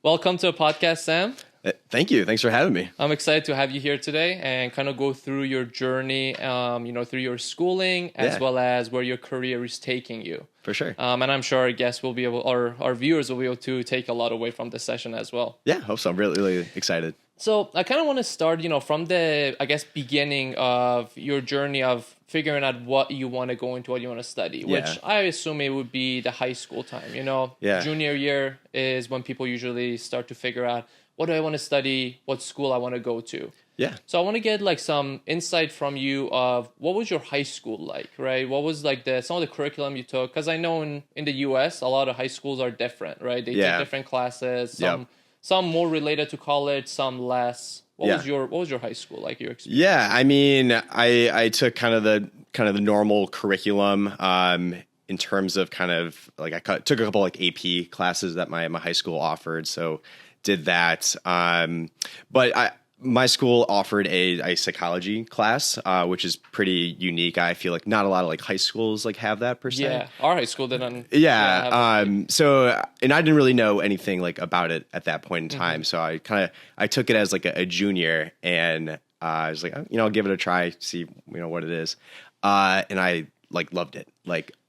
Welcome to the podcast, Sam. Thank you. Thanks for having me. I'm excited to have you here today and kind of go through your journey, through your schooling as well as where your career is taking you. For sure. And I'm sure our guests will be able, or our viewers will be able to take a lot away from this session as well. Yeah, hope so. I'm really excited. So I kind of want to start, from the, beginning of your journey of figuring out what you want to go into, what you want to study, which I assume it would be the high school time, Junior year is when people usually start to figure out, what do I want to study? What school I want to go to? Yeah. So I want to get some insight from you of what was your high school like, right? What was some of the curriculum you took? Because I know in the U.S. a lot of high schools are different, right? They take different classes. Some more related to college, some less. What was your high school like? Your experience? Yeah, I mean, I took kind of the normal curriculum. In terms of I took a couple AP classes that my high school offered, so did that. But my school offered a psychology class, which is pretty unique. I feel like not a lot of high schools have that per se. Yeah, our high school didn't. So, and I didn't really know anything about it at that point in time. So I took it as a junior, and I was like, I'll give it a try, see what it is. And I loved it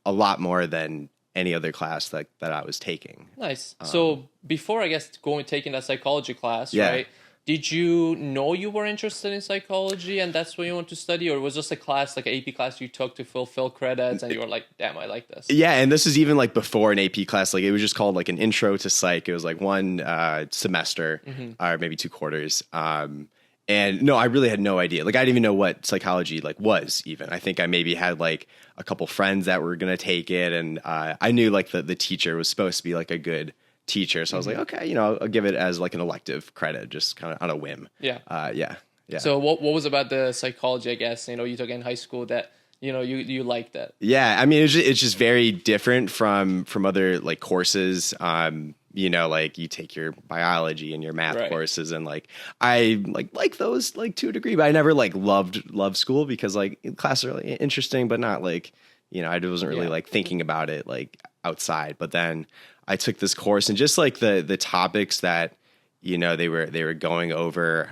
a lot more than any other class that I was taking. Nice. So before taking that psychology class, right? Did you know you were interested in psychology and that's what you want to study? Or was it just a class, an AP class you took to fulfill credits and you were like, damn, I like this? Yeah, and this is even before an AP class. It was just called an intro to psych. It was one semester or maybe 2 quarters. And no, I really had no idea. I didn't even know what psychology was even. I think I maybe had a couple friends that were going to take it. And I knew the teacher was supposed to be a good teacher. So I was like, okay, I'll give it as an elective credit, just kind of on a whim. Yeah. Yeah. So what was about the psychology, you took in high school that, you liked that? Yeah. I mean, it's just very different from other courses. You take your biology and your math courses and I like those to a degree, but I never loved school because classes are really interesting, but not I wasn't really thinking about it outside. But then I took this course and just the topics that they were going over,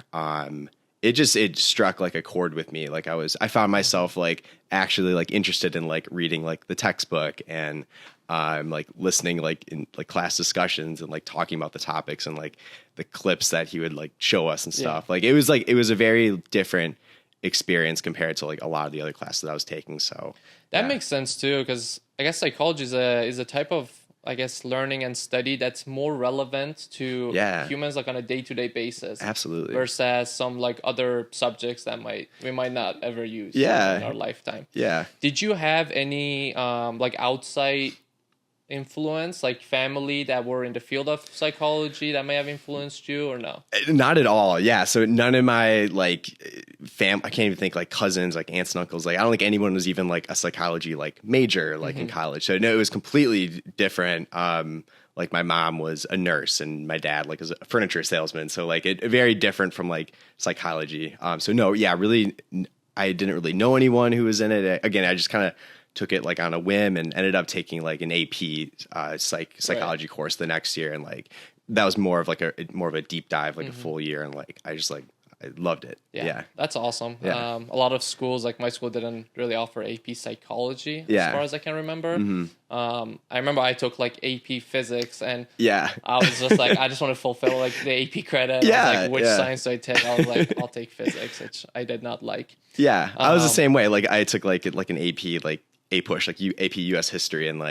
it struck a chord with me. I found myself actually interested in reading the textbook and listening in class discussions and talking about the topics and the clips that he would show us and stuff. It was a very different experience compared to a lot of the other classes that I was taking. So that makes sense too, because I guess psychology is a type of learning and study that's more relevant to humans on a day-to-day basis. Absolutely. Versus some other subjects that we might not ever use in our lifetime. Yeah. Did you have any outside influence, family that were in the field of psychology that may have influenced you or no? Not at all. Yeah. So none of my I can't even think cousins, aunts and uncles. I don't think anyone was even a psychology major in college. So no, it was completely different. My mom was a nurse and my dad was a furniture salesman. So it very different from psychology. So no, really, I didn't really know anyone who was in it. Again, I just kind of took it on a whim and ended up taking an AP psychology course the next year, and that was more of a deep dive, a full year, and I loved it. Yeah. That's awesome. Yeah. A lot of schools, my school, didn't really offer AP psychology as far as I can remember. I remember I took AP physics, and I was just I just want to fulfill the AP credit. I was which science do I take? I was I'll take physics, which I did not like. Yeah, I was the same way. I took an AP APUSH, AP US history, and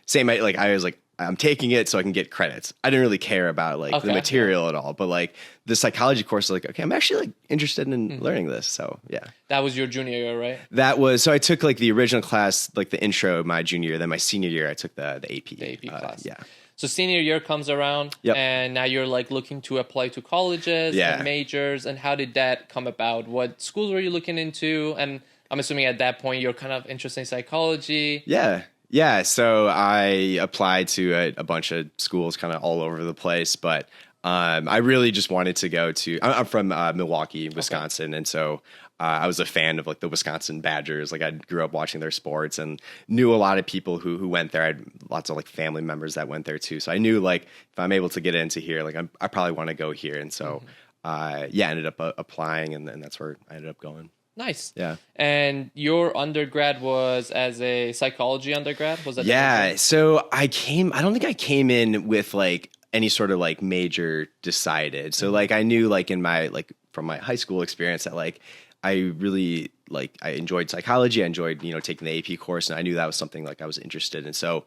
same, I was I'm taking it so I can get credits. I didn't really care about the material at all, but the psychology course, okay, I'm actually interested in learning this. So yeah. That was your junior year, right? That was, so I took the original class, the intro my junior year, then my senior year I took the AP. The AP class. Yeah. So senior year comes around, and now you're looking to apply to colleges and majors. And how did that come about? What schools were you looking into? And I'm assuming at that point you're kind of interested in psychology. Yeah. So I applied to a bunch of schools kind of all over the place, but I really just wanted to go to, I'm from Milwaukee, Wisconsin. And so I was a fan of like the Wisconsin Badgers. Like I grew up watching their sports and knew a lot of people who went there. I had lots of like family members that went there too. So I knew like if I'm able to get into here, like I probably want to go here. And so, ended up applying and that's where I ended up going. Nice. Yeah. And your undergrad was as a psychology undergrad? Was that? Yeah. So I don't think I came in with like any sort of like major decided. So like I knew like in my like from my high school experience that like I really like I enjoyed psychology. I enjoyed, taking the AP course, and I knew that was something like I was interested in. So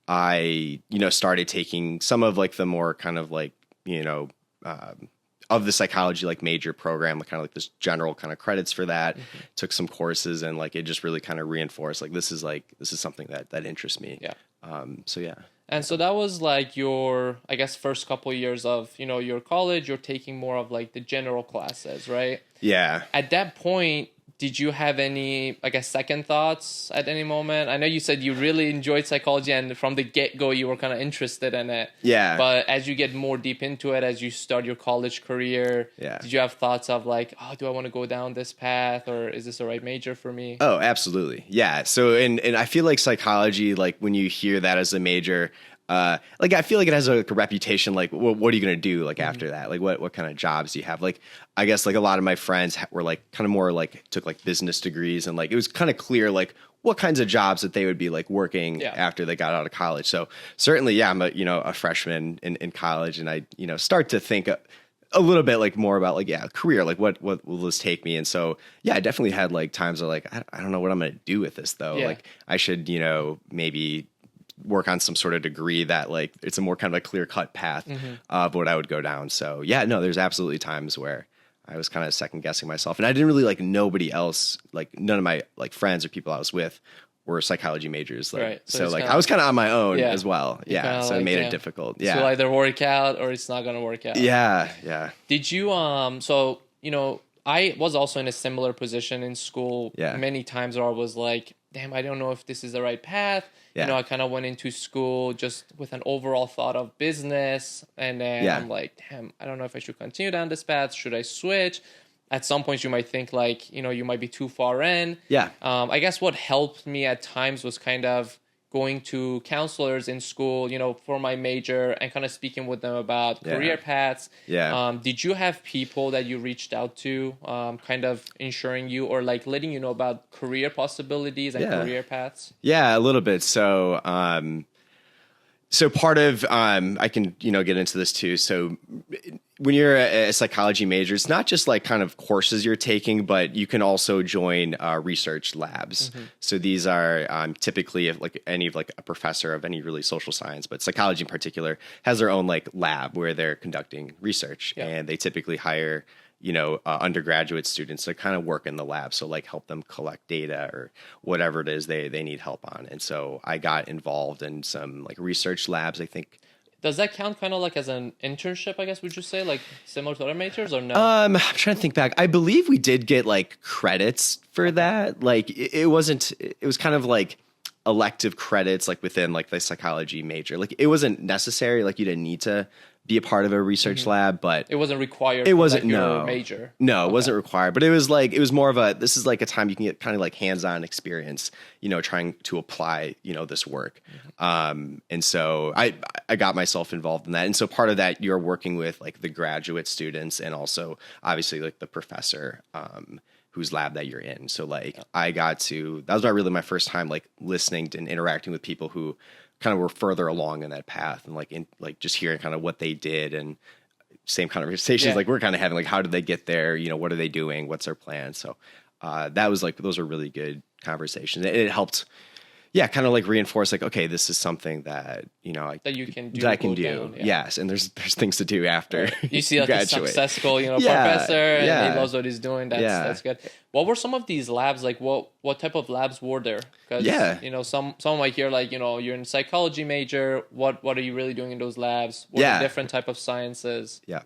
I, started taking some of like the more kind of like, of the psychology like major program, like kind of like this general kind of credits for that, took some courses, and like it just really kind of reinforced like this is something that interests me. Yeah. So yeah. And so that was like your, I guess, first couple of years of, your college, you're taking more of like the general classes, right? Yeah. At that point, did you have any, I guess, second thoughts at any moment? I know you said you really enjoyed psychology and from the get-go you were kind of interested in it. Yeah. But as you get more deep into it, as you start your college career, did you have thoughts of like, oh, do I want to go down this path, or is this the right major for me? Oh, absolutely. Yeah. So, and I feel like psychology, like when you hear that as a major, like I feel like it has a reputation. Like, what are you going to do like after that? Like, what kind of jobs do you have? Like, I guess like a lot of my friends were like kind of more like took like business degrees, and like it was kind of clear like what kinds of jobs that they would be like working after they got out of college. So certainly, yeah, I'm a freshman in college, and I start to think a little bit like more about like career, like what will this take me? And so I definitely had like times where like I don't know what I'm going to do with this though. Like I should maybe work on some sort of degree that like it's a more kind of a clear cut path of what I would go down. So there's absolutely times where I was kind of second guessing myself, and I didn't really like nobody else, like none of my like friends or people I was with were psychology majors. Like, right. So like I was kind of on my own as well. Yeah. So like, it made it difficult. Yeah. So either work out or it's not going to work out. Yeah. Yeah. Did you, I was also in a similar position in school many times where I was like, damn, I don't know if this is the right path. Yeah. I kind of went into school just with an overall thought of business. And then I'm like, damn, I don't know if I should continue down this path. Should I switch? At some points you might think like, you might be too far in. Yeah. I guess what helped me at times was kind of going to counselors in school, for my major and kind of speaking with them about career paths. Yeah. Did you have people that you reached out to, kind of ensuring you or like letting you know about career possibilities and career paths? Yeah, a little bit. So, so part of, I can, get into this too. So when you're a psychology major, it's not just like kind of courses you're taking, but you can also join research labs. So these are typically like any of like a professor of any really social science, but psychology in particular has their own like lab where they're conducting research, and they typically hire undergraduate students to kind of work in the lab. So like help them collect data or whatever it is they need help on. And so I got involved in some like research labs, I think. Does that count kind of like as an internship, I guess, would you say, like similar to other majors or no? I'm trying to think back. I believe we did get like credits for that. Like it was kind of like elective credits like within like the psychology major. Like it wasn't necessary. Like you didn't need to be a part of a research lab, but it wasn't required. It wasn't like your major. No, it wasn't required, but it was more of this is like a time you can get kind of like hands-on experience, trying to apply, this work. And so I got myself involved in that. And so part of that, you're working with like the graduate students and also obviously like the professor, whose lab that you're in. So like that was really my first time like listening to and interacting with people who kind of were further along in that path, and like just hearing kind of what they did, and same conversations like we're kind of having, like how did they get there? What are they doing? What's their plan? So that was like, those are really good conversations. It helped, kind of like reinforce like, okay, this is something that, that you can do. That I can do. Down, yes. And there's things to do after. Right. You see like a successful, professor and he knows what he's doing. That's good. What were some of these labs? Like what type of labs were there? Because, some might hear like, you're in psychology major. What are you really doing in those labs? What are different type of sciences? Yeah.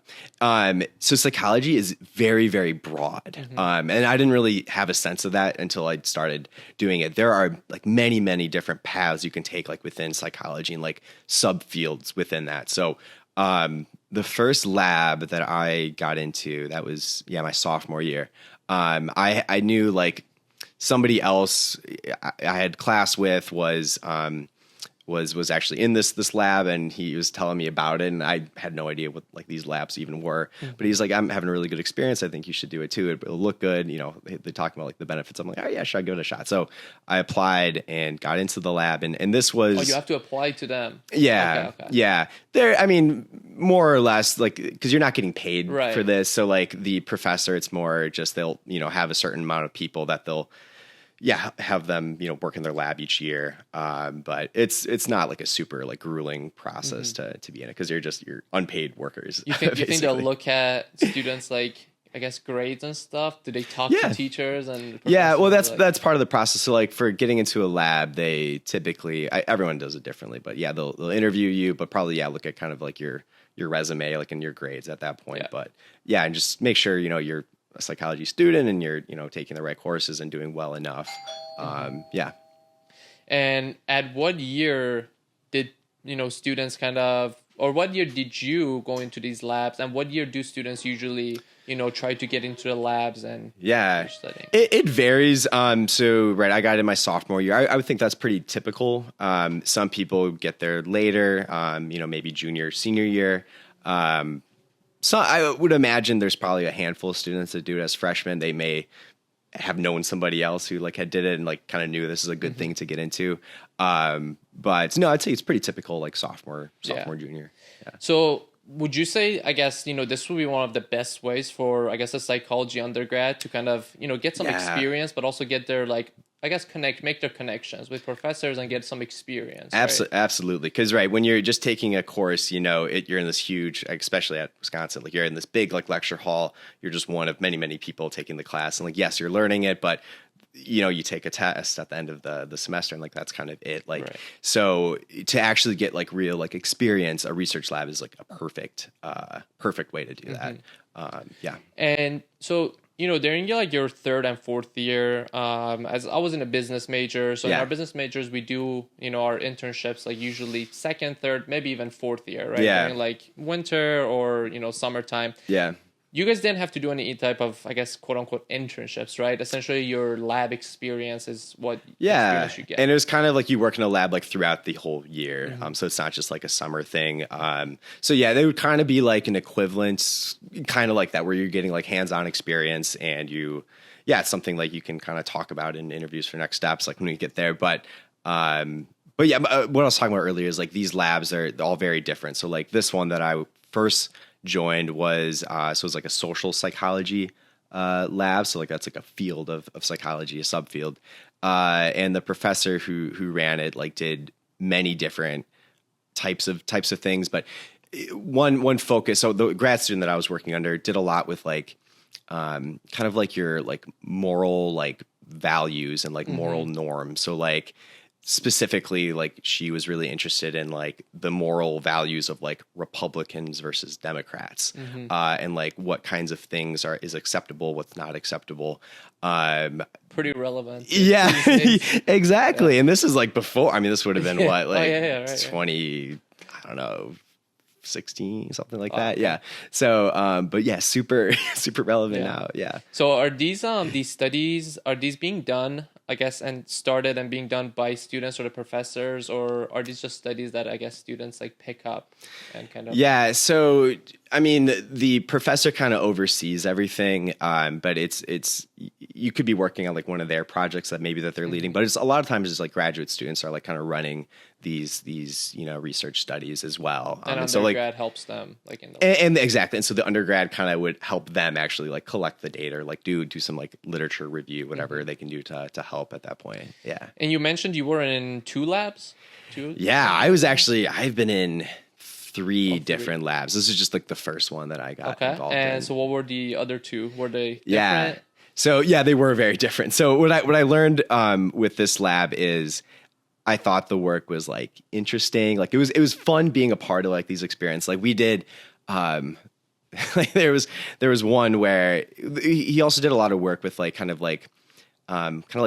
So psychology is very, very broad. And I didn't really have a sense of that until I started doing it. There are like many, many different paths you can take like within psychology and like subfields within that. So, the first lab that I got into, that was my sophomore year. I knew like somebody else I had class with was actually in this lab, and he was telling me about it, and I had no idea what like these labs even were. But he's like, I'm having a really good experience. I think you should do it too. It'll look good. You know, they're talking about like the benefits. I'm like, oh yeah, sure, I'll give it a shot. So I applied and got into the lab, and this was. Oh, you have to apply to them. Yeah, okay. Yeah. They're, I mean, more or less like because you're not getting paid for this. So like the professor, it's more just they'll have a certain amount of people that they'll. Yeah, have them, work in their lab each year. But it's not like a super like grueling process to be in it because you're unpaid workers. You think they'll look at students like I guess grades and stuff? Do they talk to teachers and well that's part of the process. So like for getting into a lab, they typically everyone does it differently, but yeah, they'll interview you, but probably look at kind of like your resume, like in your grades at that point. But yeah, and just make sure you're a psychology student and you're taking the right courses and doing well enough. And at what year did students kind of, or what year did you go into these labs, and what year do students usually try to get into the labs and studying? It varies. So I got in my sophomore year. I would think that's pretty typical. Some people get there later, maybe junior, senior year. So I would imagine there's probably a handful of students that do it as freshmen. They may have known somebody else who like had did it and like kind of knew this is a good thing to get into. But no, I'd say it's pretty typical, like sophomore, junior. Yeah. So would you say, I guess, this would be one of the best ways for, I guess, a psychology undergrad to kind of, get some experience, but also get their like, I guess, make their connections with professors and get some experience. Absolutely. Because, when you're just taking a course, you're in this huge, especially at Wisconsin, like you're in this big like lecture hall. You're just one of many, many people taking the class. And like, yes, you're learning it, but you take a test at the end of the semester and like, that's kind of it. Like, so to actually get like real like experience, a research lab is like a perfect way to do that. And so, during like your third and fourth year, as I was in a business major, so in our business majors, we do, our internships, like usually second, third, maybe even fourth year, right? During like winter or, summertime. Yeah. You guys didn't have to do any type of, I guess, quote unquote internships, right? Essentially your lab experience is what experience you get. And it was kind of like you work in a lab like throughout the whole year. So it's not just like a summer thing. So yeah, they would kind of be like an equivalent, kind of like that, where you're getting like hands-on experience and it's something like you can kind of talk about in interviews for next steps, like when we get there. But yeah, what I was talking about earlier is like these labs are all very different. So like this one that I first joined was it was like a social psychology lab. So like that's like a field of psychology, a subfield. And the professor who ran it like did many different types of things, but one focus. So the grad student that I was working under did a lot with like kind of like your like moral like values and like moral norms. So like specifically, like she was really interested in like the moral values of like Republicans versus Democrats, and like what kinds of things is acceptable, what's not acceptable. Pretty relevant. Yeah, exactly. Yeah. And this is like before. I mean, this would have been what, like 20, I don't know, 16, something like that. Yeah. So, but yeah, super relevant now. Yeah. So are these studies, are these being done, I guess, and started and being done by students or the professors, or are these just studies that I guess students like pick up and kind of? Yeah. So, I mean, the professor kind of oversees everything, but it's you could be working on like one of their projects that they're leading, but it's a lot of times it's like graduate students are like kind of running these research studies as well. And undergrad helps them like in the and exactly. And so the undergrad kind of would help them actually like collect the data, or like do some like literature review, whatever they can do to help at that point. Yeah. And you mentioned you were in 2 labs? Yeah, I've been in 3 different labs. This is just like the first one that I got involved in. And so what were the other 2? Were they different? Yeah. So yeah, they were very different. So what I learned with this lab is I thought the work was like interesting. Like it was fun being a part of like these experiences. Like we did like there was one where he also did a lot of work with like kind of like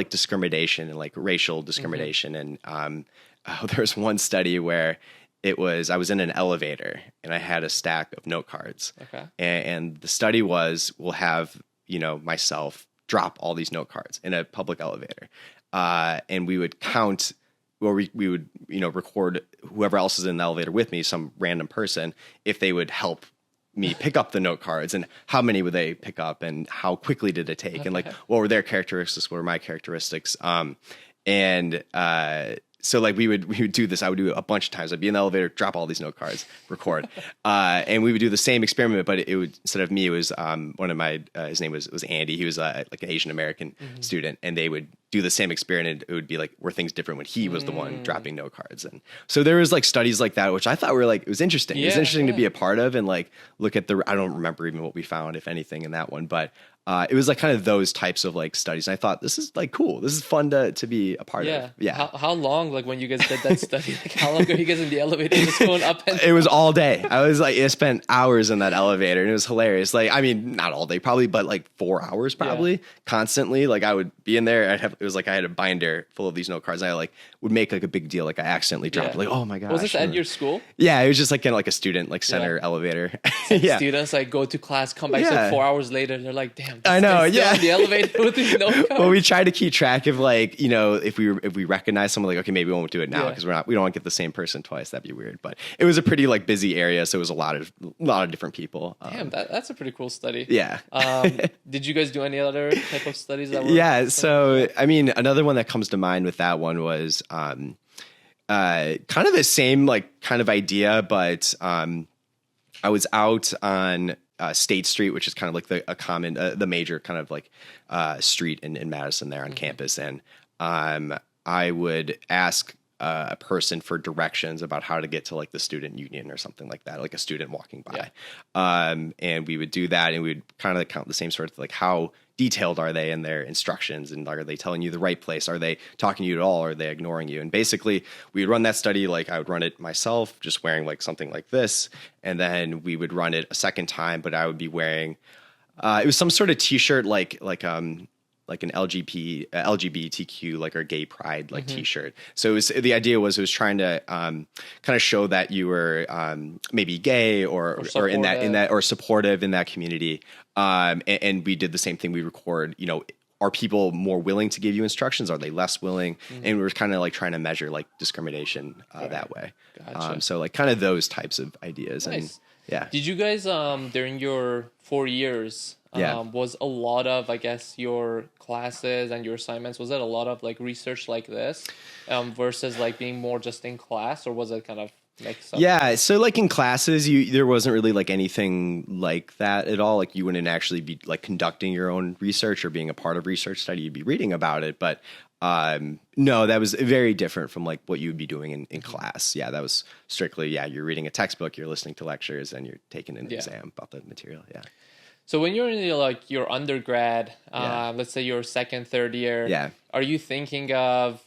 discrimination and like racial discrimination. And there was one study where I was in an elevator and I had a stack of note cards. Okay. And the study was, we'll have myself drop all these note cards in a public elevator. And we would count, or we would, record whoever else is in the elevator with me, some random person, if they would help me pick up the note cards, and how many would they pick up, and how quickly did it take, and like what were their characteristics, what were my characteristics, so like we would do this. I would do it a bunch of times. I'd be in the elevator, drop all these note cards, record, and we would do the same experiment. But it would, instead of me, it was one of my his name was Andy. He was like an Asian American student, and they would do the same experiment. It would be like, were things different when he was the one dropping note cards? And so there was like studies like that, which I thought were like, it was interesting. It was interesting to be a part of and like look at I don't remember even what we found, if anything, in that one, but. It was like kind of those types of like studies. And I thought, this is like cool. This is fun to be a part of. Yeah. How long, like when you guys did that study, like how long are you guys in the elevator just going up and It was all day. I spent hours in that elevator, and it was hilarious. Like, I mean, not all day probably, but like 4 hours probably constantly. Like I would be in there. It was like I had a binder full of these note cards. And I like would make like a big deal. Like I accidentally dropped it. Like, oh my gosh. Was this at your school? Yeah. It was just like in like a student like center elevator. Students like go to class, come back like 4 hours later. They're like, damn. I know. Yeah. The elevator with these note cards. Well, we try to keep track of like, if we recognize someone, like, okay, maybe we won't do it now because we don't want to get the same person twice. That'd be weird. But it was a pretty like busy area, so it was a lot of different people. Damn, that's a pretty cool study. Yeah. Did you guys do any other type of studies that were? Yeah. So I mean, another one that comes to mind with that one was kind of the same like kind of idea, but I was out on State Street, which is kind of like the major kind of like street in Madison there on campus. And I would ask a person for directions about how to get to like the student union or something like that, like a student walking by. And we would do that, and we would kind of count the same sort of like, how detailed are they in their instructions, and are they telling you the right place? Are they talking to you at all? Or are they ignoring you? And basically we would run that study. Like I would run it myself, just wearing like something like this. And then we would run it a second time, but I would be wearing, it was some sort of t-shirt, like an LGBTQ, like, or gay pride, like t-shirt. So the idea was trying to kind of show that you were maybe gay or in that or supportive in that community. And we did the same thing. We record, are people more willing to give you instructions? Are they less willing? And we were kind of like trying to measure like discrimination that way. Gotcha. So like kind of those types of ideas. Nice. And yeah. Did you guys during your 4 years? Was a lot of, I guess, your classes and your assignments, was it a lot of like research like this versus like being more just in class, or was it kind of mixed up? Yeah, so like in classes, there wasn't really like anything like that at all. Like you wouldn't actually be like conducting your own research or being a part of research study. You'd be reading about it, but no, that was very different from like what you would be doing in class. Yeah, that was strictly, you're reading a textbook, you're listening to lectures, and you're taking an exam about the material. Yeah. So when you're in your undergrad, let's say your second, third year, are you thinking of,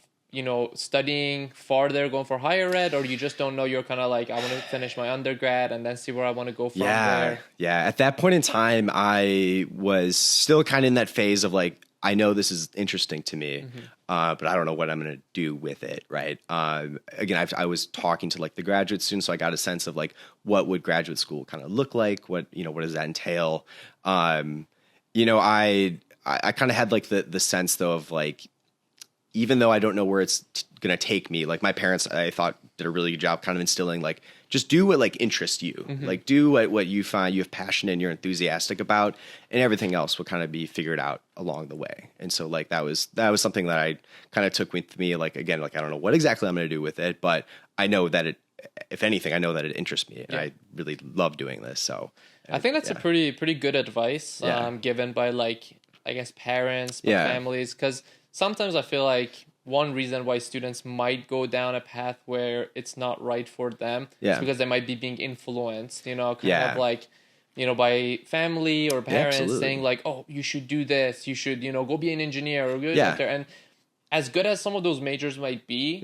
studying farther, going for higher ed, or you just don't know? You're kind of like, I want to finish my undergrad and then see where I want to go from there. Yeah. At that point in time, I was still kind of in that phase of like, I know this is interesting to me, but I don't know what I'm going to do with it. Right. Again, I was talking to like the graduate students, so I got a sense of like, what would graduate school kind of look like? What does that entail? I kind of had like the sense though of like, even though I don't know where it's going to take me, like my parents, I thought, did a really good job kind of instilling like, just do what like interests you, like do what you find you have passion and you're enthusiastic about, and everything else will kind of be figured out along the way. And so like that was something that I kind of took with me. Like, again, like I don't know what exactly I'm going to do with it, but I know that if anything, I know that it interests me, and I really love doing this. So I think that's a pretty good advice given by like, I guess, parents, families, because sometimes I feel like one reason why students might go down a path where it's not right for them is because they might be being influenced, kind of like, by family or parents saying like, oh, you should do this, you should, go be an engineer or go out there. And as good as some of those majors might be,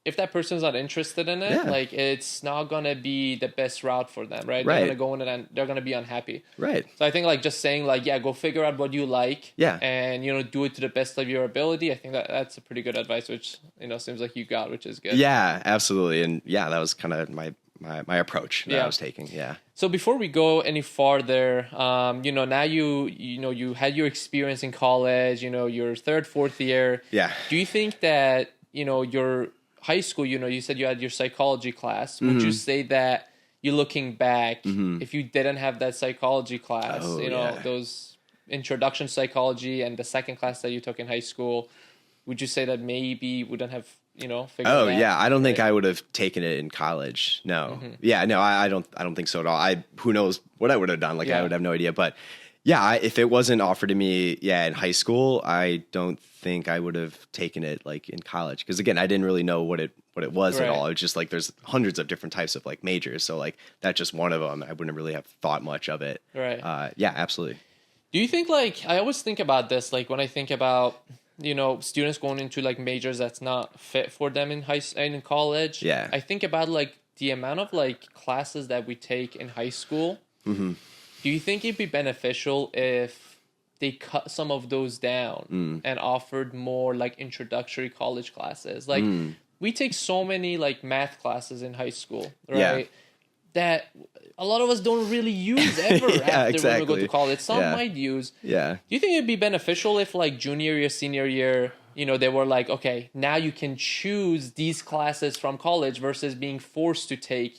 if that person's not interested in it, like it's not gonna be the best route for them, right? They're gonna go in and they're gonna be unhappy. Right. So I think like just saying like, go figure out what you like. And do it to the best of your ability. I think that's a pretty good advice, which seems like you got, which is good. Yeah, absolutely. And that was kind of my my approach that I was taking. Yeah. So before we go any farther, now you had your experience in college, your third, fourth year. Yeah. Do you think that, your high school, you said you had your psychology class. Would you say that you're looking back, if you didn't have that psychology class, those introduction to psychology and the second class that you took in high school, would you say that maybe you wouldn't have, figured it out? Yeah. I don't think I would have taken it in college. No. Yeah. No, I don't think so at all. Who knows what I would have done? Like, I would have no idea. But yeah, if it wasn't offered to me, in high school, I don't think I would have taken it like in college. Because again, I didn't really know what it was at all. It was just like there's hundreds of different types of like majors. So like that's just one of them. I wouldn't really have thought much of it. Right. Yeah, absolutely. Do you think I always think about this, like when I think about, students going into like majors that's not fit for them in college. Yeah. I think about like the amount of like classes that we take in high school. Mm-hmm. Do you think it'd be beneficial if they cut some of those down and offered more like introductory college classes? Like we take so many like math classes in high school, right? Yeah. That a lot of us don't really use ever after when we go to college. Some might use. Yeah. Do you think it'd be beneficial if like junior year, senior year, they were like, okay, now you can choose these classes from college versus being forced to take,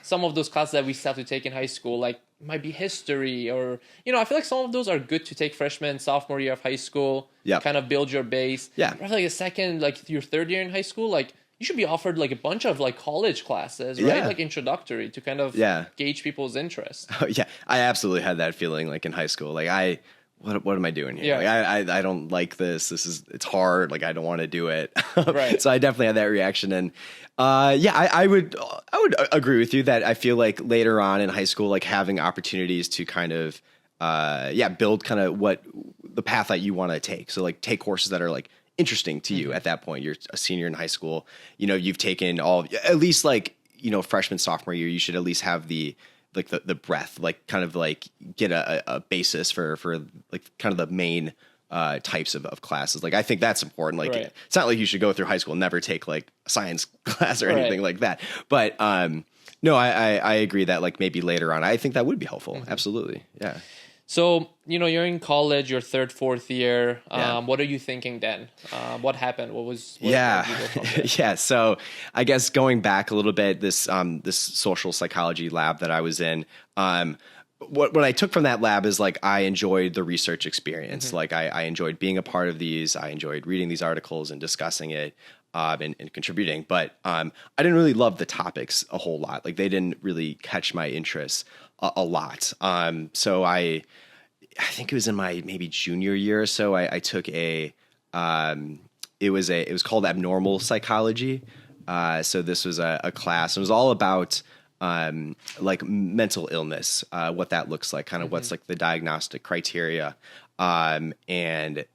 some of those classes that we still have to take in high school, like might be history or, I feel like some of those are good to take freshman, sophomore year of high school, kind of build your base. Yeah. But like a second, like your third year in high school, like you should be offered like a bunch of like college classes, right? Like introductory to kind of gauge people's interest. Oh, yeah. I absolutely had that feeling like in high school. Like what am I doing here? Yeah. Like I don't like this. It's hard. Like I don't want to do it. Right. So I definitely had that reaction. And I would agree with you that I feel like later on in high school, like having opportunities to kind of build kind of what the path that you want to take. So like take courses that are like interesting to you at that point. You're a senior in high school. You've taken at least like, freshman, sophomore year, you should at least have the breadth, like kind of like get a basis for like kind of the main types of classes. Like I think that's important. Like it's not like you should go through high school and never take like a science class or anything like that. But no, I agree that like maybe later on, I think that would be helpful. Absolutely. Yeah. So, you're in college, your third, fourth year. What are you thinking then? What happened? Yeah. So I guess going back a little bit, this social psychology lab that I was in, what I took from that lab is like, I enjoyed the research experience. Like I enjoyed being a part of these. I enjoyed reading these articles and discussing it. And contributing, but I didn't really love the topics a whole lot. Like they didn't really catch my interest a lot. So I think it was in my maybe junior year or so. I took it was called abnormal psychology. So this was a class. It was all about like mental illness, what that looks like, kind of what's like the diagnostic criteria, and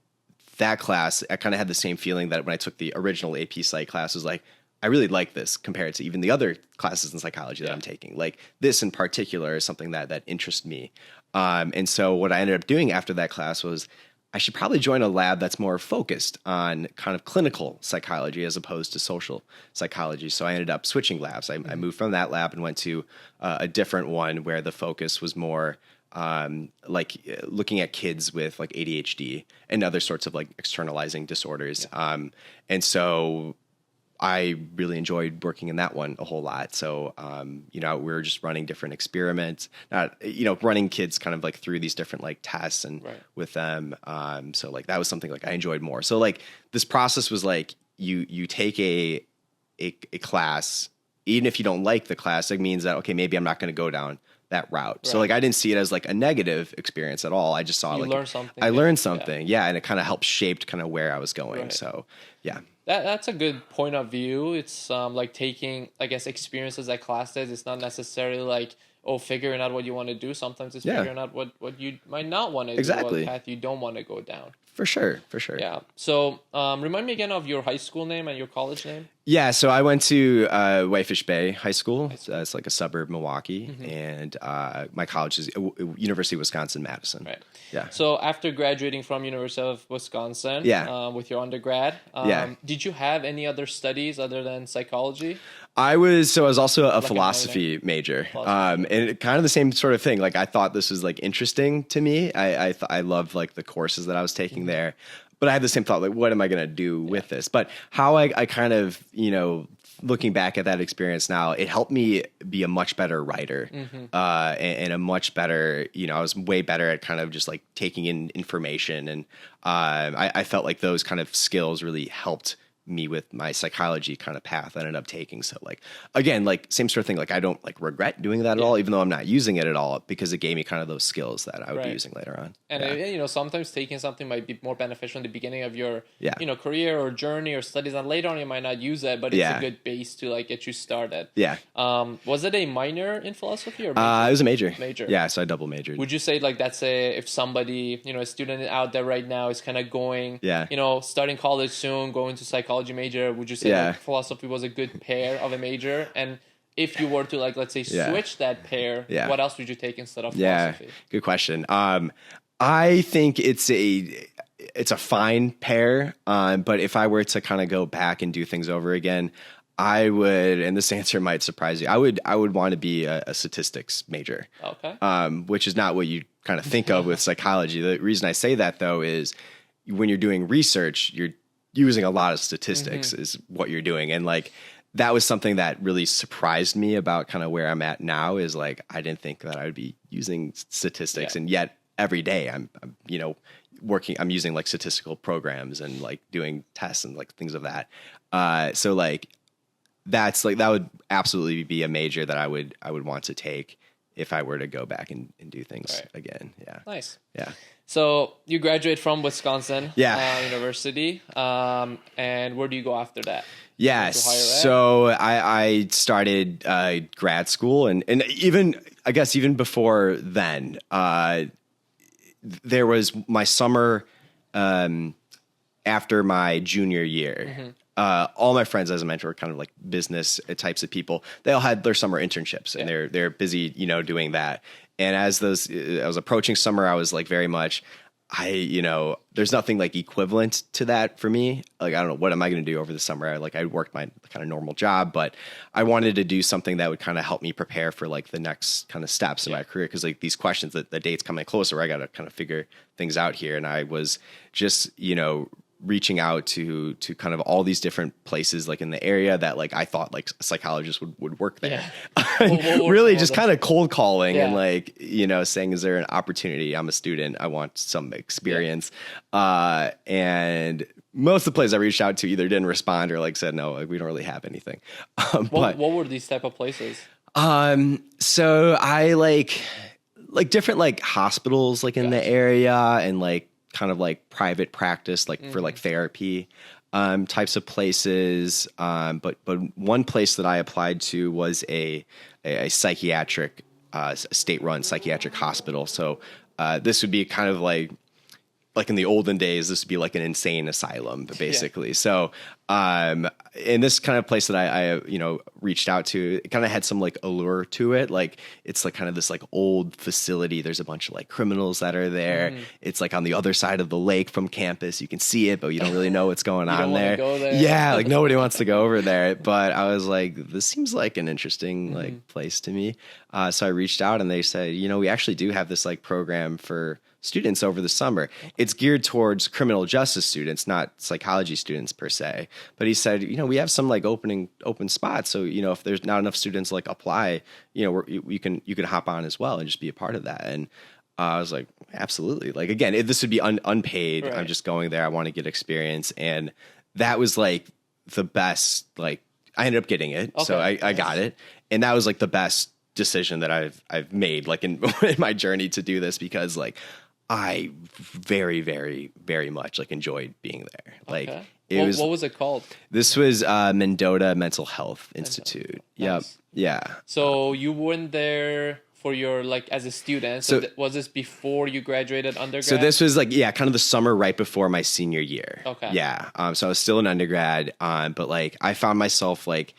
that class, I kind of had the same feeling that when I took the original AP Psych class, was like, I really like this compared to even the other classes in psychology that I'm taking. Like this in particular is something that interests me. And so what I ended up doing after that class was I should probably join a lab that's more focused on kind of clinical psychology as opposed to social psychology. So I ended up switching labs. I moved from that lab and went to a different one where the focus was more like looking at kids with like ADHD and other sorts of like externalizing disorders. And so I really enjoyed working in that one a whole lot. So, we were just running different experiments, running kids kind of like through these different like tests and with them. So like that was something like I enjoyed more. So like this process was like you take a class, even if you don't like the class, it means that, okay, maybe I'm not going to go down that route. Right. So like I didn't see it as like a negative experience at all. I just saw I learned something. Yeah. And it kind of helped shaped kind of where I was going. Right. So yeah. That's a good point of view. It's like taking, I guess, experiences at classes. It's not necessarily like, figuring out what you want to do. Sometimes it's figuring out what you might not want to do, what path you don't want to go down. For sure. Yeah. So remind me again of your high school name and your college name. Yeah, so I went to Whitefish Bay High School. It's like a suburb of Milwaukee, and my college is University of Wisconsin-Madison. Right. Yeah. So after graduating from University of Wisconsin, with your undergrad, did you have any other studies other than psychology? I was also a philosophy major, and kind of the same sort of thing. Like I thought this was like interesting to me. I loved like the courses that I was taking there. But I had the same thought, like, what am I going to do with this? But how I kind of, looking back at that experience now, it helped me be a much better writer and a much better, I was way better at kind of just like taking in information. And I felt like those kind of skills really helped me with my psychology kind of path I ended up taking. So like, again, like same sort of thing. Like I don't like regret doing that at all, even though I'm not using it at all, because it gave me kind of those skills that I would be using later on. And sometimes taking something might be more beneficial in the beginning of your, career or journey or studies, and later on you might not use it, but it's a good base to like get you started. Yeah. Was it a minor in philosophy or major? It was a major. Major. Yeah. So I double majored. Would you say like that's if somebody, a student out there right now is kind of going, starting college soon, going to psychology major, would you say like philosophy was a good pair of a major? And if you were to like, let's say, switch that pair, what else would you take instead of philosophy? Good question. I think it's a fine pair, but if I were to kind of go back and do things over again, I would, and this answer might surprise you, I would want to be a statistics major. Okay. Which is not what you kind of think of with psychology. The reason I say that though is when you're doing research, you're using a lot of statistics is what you're doing. And like, that was something that really surprised me about kind of where I'm at now is like, I didn't think that I would be using statistics. And yet every day I'm I'm using like statistical programs and like doing tests and like things of that. So like, that's like, that would absolutely be a major that I would want to take if I were to go back and do things again. Yeah. Nice. Yeah. So you graduate from Wisconsin University, and where do you go after that? Yeah, so I started grad school, and even I guess even before then, there was my summer after my junior year. All my friends, as I mentioned, were kind of like business types of people. They all had their summer internships, and they're busy, doing that. And as I was approaching summer, I was like very much, there's nothing like equivalent to that for me. Like, I don't know, what am I going to do over the summer? I worked my kind of normal job, but I wanted to do something that would kind of help me prepare for like the next kind of steps in my career. Cause like these questions, the date's coming closer, I got to kind of figure things out here. And I was just, reaching out to kind of all these different places like in the area that like I thought like a psychologist would work there. Really just kind of cold calling and like, saying, is there an opportunity? I'm a student. I want some experience. And most of the places I reached out to either didn't respond or like said, no, like, we don't really have anything. What were these type of places? So I like different like hospitals like in the area and like kind of like private practice, like for like therapy types of places. But one place that I applied to was a psychiatric, state-run psychiatric hospital. So this would be kind of like in the olden days, this would be like an insane asylum, basically. So in this kind of place that I reached out to, it kind of had some like allure to it. Like it's like kind of this like old facility. There's a bunch of like criminals that are there. It's like on the other side of the lake from campus. You can see it, but you don't really know what's going on there. Go there. Yeah, like nobody wants to go over there. But I was like, this seems like an interesting like place to me. So I reached out and they said, we actually do have this like program for students over the summer. It's geared towards criminal justice students, not psychology students per se. But he said, we have some like open spots. So, if there's not enough students like apply, you can hop on as well and just be a part of that. And I was like, absolutely. Like, again, this would be unpaid. Right. I'm just going there. I want to get experience. And that was like the best, like I ended up getting it. Okay. So I got it. And that was like the best decision that I've made like in my journey to do this, because like I very, very, very much like enjoyed being there. Like what was it called? This was Mendota Mental Health Institute. Nice. Yep. Yeah. So you went there for your, like, as a student? So was this before you graduated undergrad? So this was like, kind of the summer right before my senior year. Okay. Yeah. So I was still an undergrad, but like I found myself like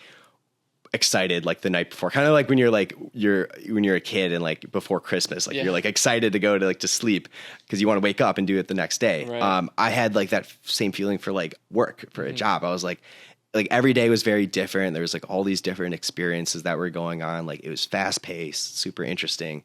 excited like the night before, kind of like when you're a kid and like before Christmas, like you're like excited to go to sleep because you want to wake up and do it the next day. Right. I had like that same feeling for like work, for a job. I was like every day was very different. There was like all these different experiences that were going on. Like it was fast paced, super interesting.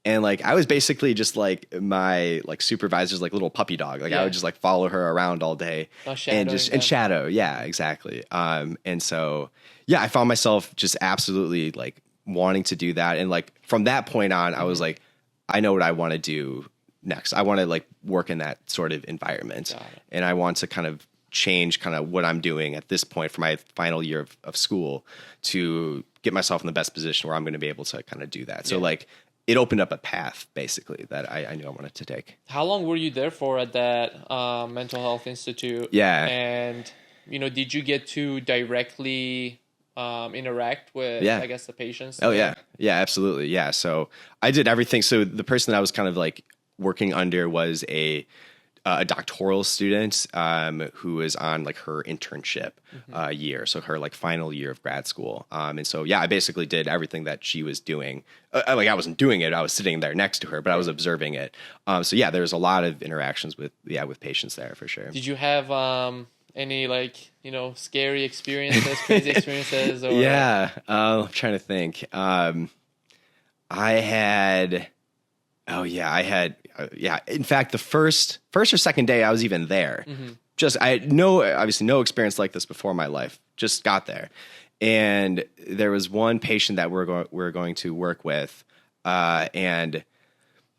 And like I was basically just like my like supervisor's like little puppy dog. Like I would just like follow her around all day and shadow. Yeah, exactly. And so I found myself just absolutely like wanting to do that. And like from that point on, I was like, I know what I want to do next. I want to like work in that sort of environment, and I want to kind of change kind of what I'm doing at this point for my final year of school to get myself in the best position where I'm going to be able to kind of do that. So like it opened up a path basically that I knew I wanted to take. How long were you there for at that mental health institute? Yeah. And, did you get to directly interact with, I guess, the patients? Oh, yeah. Yeah, absolutely. Yeah. So I did everything. So the person that I was kind of like working under was a doctoral student who was on like her internship year, so her like final year of grad school. And so I basically did everything that she was doing. Like I wasn't doing it; I was sitting there next to her, but I was observing it. So there was a lot of interactions with patients there for sure. Did you have any like scary experiences, crazy experiences? Or... I'm trying to think. I had. In fact, the first or second day I was even there, I had obviously no experience like this before in my life. Just got there, and there was one patient that we're going to work with, and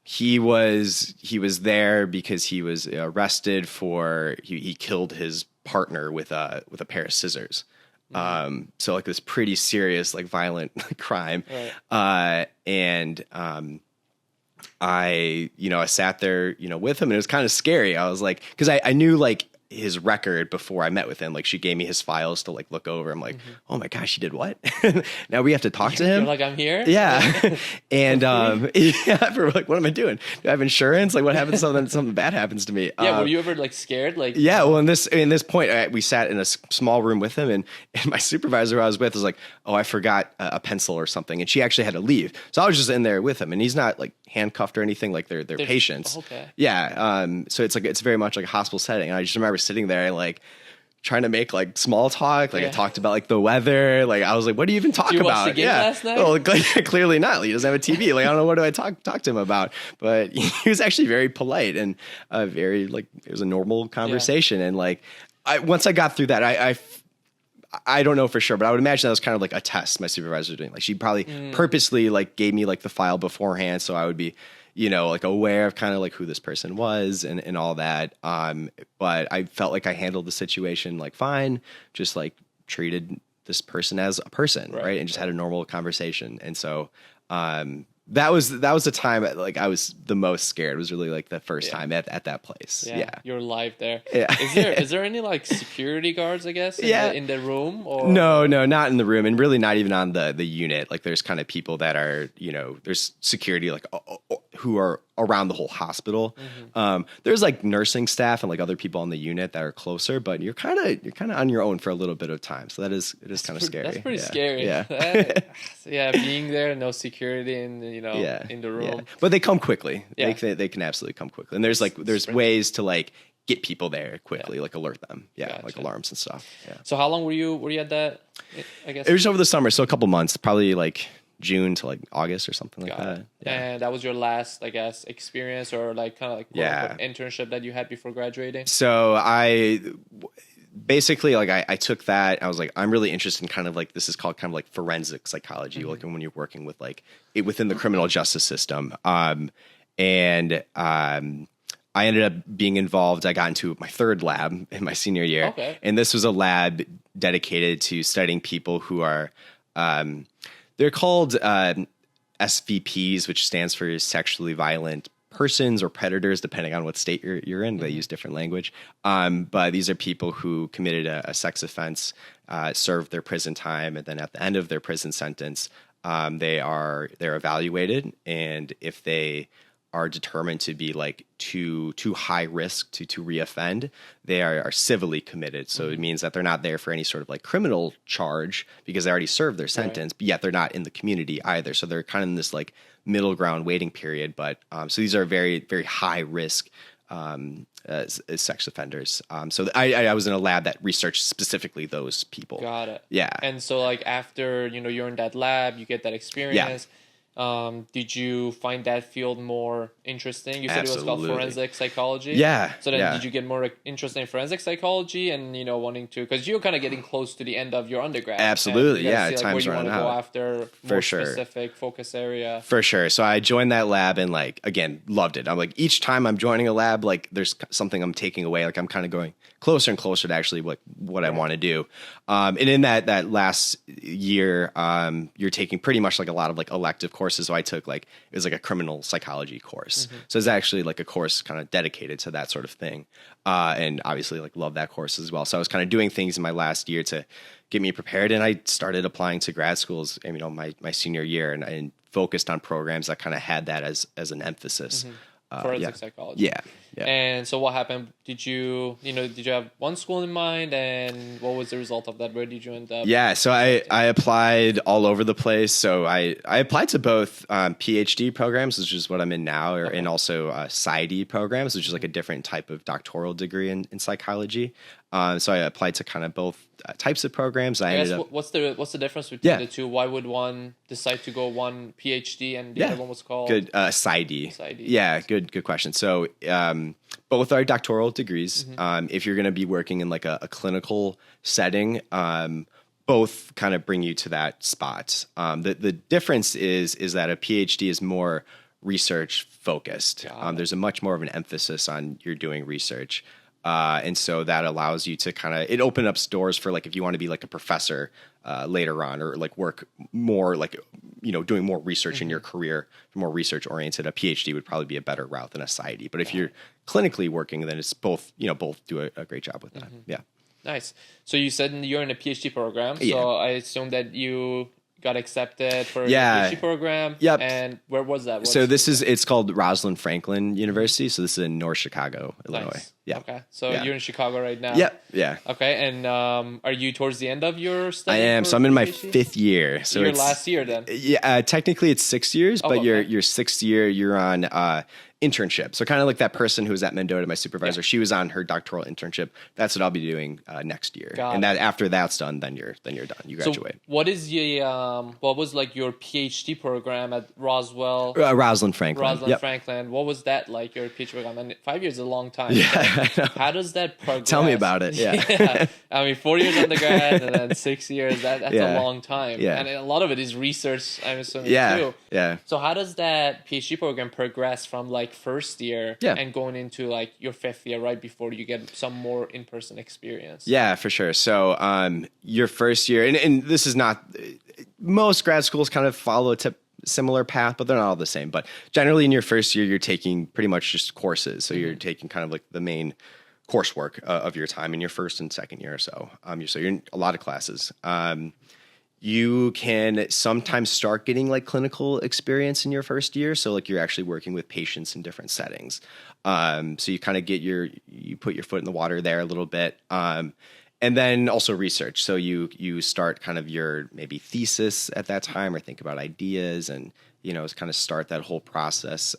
he was there because he was arrested for he killed his partner with a pair of scissors. So like this pretty serious like violent crime, right. I sat there, with him, and it was kind of scary. I was like, because I knew like his record before I met with him. Like she gave me his files to like look over. I'm like, oh my gosh, he did what? Now we have to talk to him. You're like, I'm here. Yeah. And for like, what am I doing? Do I have insurance? Like what happens if something bad happens to me? Yeah. Were you ever like scared? Like, well, in this point, we sat in a small room with him, and my supervisor who I was with was like, oh, I forgot a pencil or something. And she actually had to leave. So I was just in there with him, and he's not like handcuffed or anything. Like they're patients. Okay. Yeah. So it's very much like a hospital setting. And I just remember sitting there and like trying to make like small talk. Like I talked about like the weather. Like I was like, what do you even talk Did you about? Watch the game last night? Well, clearly not. He doesn't have a TV. Like I don't know what do I talk to him about. But he was actually very polite and very like it was a normal conversation. And like once I got through that, I don't know for sure, but I would imagine that was kind of like a test my supervisor was doing. Like she probably purposely like gave me like the file beforehand so I would be like aware of kind of like who this person was and all that. But I felt like I handled the situation like fine, just like treated this person as a person, right? And just had a normal conversation. And so that was the time like I was the most scared. It was really like the first time at that place. Yeah. You're live there. Yeah. Is there any like security guards, I guess, in the room? Or No, not in the room, and really not even on the unit. Like there's kind of people that are, there's security like who are around the whole hospital. There's like nursing staff and like other people on the unit that are closer, but you're kind of on your own for a little bit of time. So it is kind of scary. That's pretty scary. Yeah. Being there, no security in the room. Yeah. But they come quickly. Yeah. They can absolutely come quickly. And there's ways to like get people there quickly, like alert them. Yeah. Gotcha. Like alarms and stuff. Yeah. So how long were you at that? I guess it was over the summer, so a couple months, probably like June to like August or something like that. Yeah. And that was your last, I guess, experience or like kind of like internship that you had before graduating? So I basically like I took that. I was like, I'm really interested in kind of like, this is called kind of like forensic psychology, like when you're working with like it within the criminal justice system. I ended up being involved. I got into my third lab in my senior year. Okay. And this was a lab dedicated to studying people who are, they're called SVPs, which stands for sexually violent persons or predators, depending on what state you're in. They use different language. But these are people who committed a sex offense, served their prison time, and then at the end of their prison sentence, they're evaluated, and if they are determined to be like too high risk to reoffend, they are civilly committed. So it means that they're not there for any sort of like criminal charge because they already served their sentence, but yet they're not in the community either. So they're kind of in this like middle ground waiting period. But so these are very, very high risk as sex offenders. So I was in a lab that researched specifically those people. Got it. Yeah. And so like after, you're in that lab, you get that experience. Did you find that field more interesting? You said Absolutely. It was called forensic psychology. Yeah. So then did you get more interested in forensic psychology and, wanting to, because you're kind of getting close to the end of your undergrad. Absolutely. Yeah. See, like, time's where you running want to out. go after more specific focus area. For sure. So I joined that lab and like, again, loved it. I'm like, each time I'm joining a lab, like there's something I'm taking away. Like I'm kind of going closer and closer to actually what I want to do. And in that last year, you're taking pretty much like a lot of like elective courses. So I took like, it was like a criminal psychology course. So it's actually like a course kind of dedicated to that sort of thing. And obviously like love that course as well. So I was kind of doing things in my last year to get me prepared. And I started applying to grad schools, my senior year and focused on programs that kind of had that as an emphasis. Forensic psychology. Yeah. And so what happened? Did you have one school in mind, and what was the result of that? Where did you end up? Yeah, so I applied all over the place. So I applied to both PhD programs, which is what I'm in now, and also PsyD programs, which is like a different type of doctoral degree in psychology. So I applied to kind of both types of programs. What's the difference between the two? Why would one decide to go one PhD and the other one was called? Good, PsyD. Yeah, good question. So both are doctoral degrees. If you're going to be working in like a clinical setting, both kind of bring you to that spot. The difference is that a PhD is more research focused. There's a much more of an emphasis on you're doing research. And so that allows you to it opened up doors for like, if you want to be like a professor later on, or like work more like, doing more research in your career, more research oriented, a PhD would probably be a better route than a PsyD. But if you're clinically working, then it's both, both do a great job with that. Yeah. Nice. So you said you're in a PhD program. So I assume that you got accepted for a PhD program. Yep. And where was that? It's called Rosalind Franklin University. So this is in North Chicago, Illinois. Nice. Yeah. Okay. So you're in Chicago right now. Yep. Yeah. Okay. And are you towards the end of your study? I am. So I'm in my fifth year. So your last year then? Yeah. Technically it's 6 years, but your sixth year you're on internship. So kind of like that person who was at Mendota, my supervisor, she was on her doctoral internship. That's what I'll be doing next year. And that after that's done, then you're done. You graduate. So what is what was like your PhD program at Roswell? Rosalind Franklin. Franklin. What was that like, your PhD program? And 5 years is a long time. Yeah. How does that progress? Tell me about it. Yeah. I mean, 4 years undergrad and then 6 years. That's a long time. Yeah. And a lot of it is research, I'm assuming, too. Yeah. So how does that PhD program progress from like first year and going into like your fifth year, right before you get some more in-person experience? Yeah, for sure. So your first year, and this is not, most grad schools kind of follow a similar path, but they're not all the same. But generally in your first year, you're taking pretty much just courses. So you're taking kind of like the main coursework of your time in your first and second year or so. So you're in a lot of classes. You can sometimes start getting like clinical experience in your first year. So like you're actually working with patients in different settings. So you kind of you put your foot in the water there a little bit. And then also research. So you start kind of your maybe thesis at that time, or think about ideas and, kind of start that whole process.